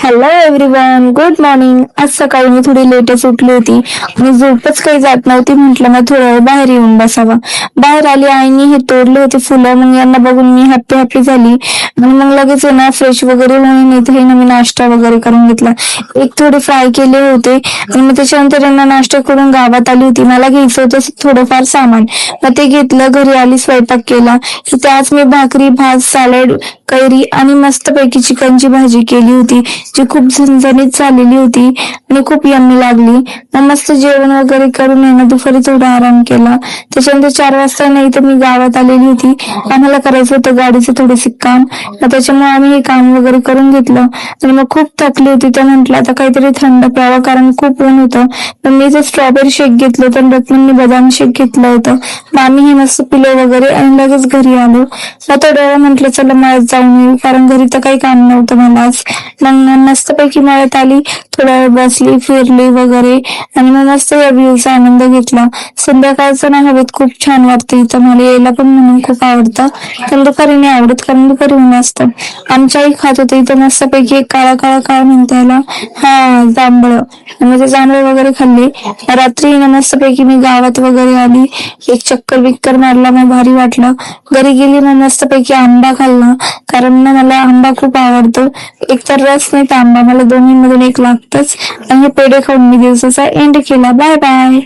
Hello everyone, good morning. आज सकाळी मी थोडी लेटच उठली होती आणि झोपच काही जात नव्हती. म्हटलं मग थोडा वेळ बाहेर येऊन बसावा. बाहेर आली, आईनी हे तोडले होते फुलं. मग यांना बघून मी हॅप्पी हॅप्पी झाली आणि मग लगेच आहे ना फ्रेश वगैरे होऊन इथे मी नाश्ता वगैरे करून घेतला. एक थोडे फ्राय केले होते आणि मग त्याच्यानंतर यांना नाश्ता करून गावात आली होती. मला घ्यायचं होतं थोडंफार सामान, मग ते घेतलं. घरी आली, स्वयंपाक केला. इथे आज मी भाकरी, भात, सॅलड, कैरी आणि मस्तपैकी चिकनची भाजी केली होती, जी खूप झणझणीत झालेली होती आणि खूप यम्मी लागली. मग मस्त जेवण वगैरे करून आहे ना दुपारी थोडा आराम केला. त्याच्यानंतर 4 वाजता नाही तर मी गावात आलेली होती. आम्हाला करायचं होतं गाडीचं थोडंसं काम, मग त्याच्यामुळे आम्ही हे काम वगैरे करून घेतलं आणि मग खूप थकली होती. तर म्हटलं आता काहीतरी थंड प्यावं, कारण खूप ऊन होतं. तर मी जर स्ट्रॉबेरी शेक घेतलं होतं, रत्नांनी बदाम शेक घेतलं होतं. मग आम्ही हे मस्त पिलो वगैरे आणि लगेच घरी आलो. मग थोड्या वेळा म्हटलं चला मळ्यात जाऊन येऊ, कारण घरी तर काही काम नव्हतं मला आज. मग मस्तपैकी मळ्यात आली, थोडा वेळ बसली, फिरली वगैरे आणि मग मस्त या व्ह्यूचा आनंद घेतला. संध्याकाळचं ना हवेत खूप छान वाटतं इथं, मला यायला पण म्हणून खूप आवडतं. पण दुपारी नाही आवडत, कारण दुपारी ऊन असतं. आमच्या आई खात होते इथं मस्तपैकी एक काळा काळा काय म्हणता याला, हा जांभळ. म्हणजे जांभळ वगैरे खाल्ली. रात्री ना मस्तपैकी मी गावात वगैरे आली, एक चक्कर बिक्कर मारला, मग भारी वाटलं. घरी गेली मग मस्तपैकी आंबा खाल्ला, कारण ना मला आंबा खूप आवडतो. एक तर रस नाही तर आंबा, मला दोन्ही मधून एक लागतच. आणि हे पेढे खाऊन मी दिवसाचा एंड केला. Bye bye.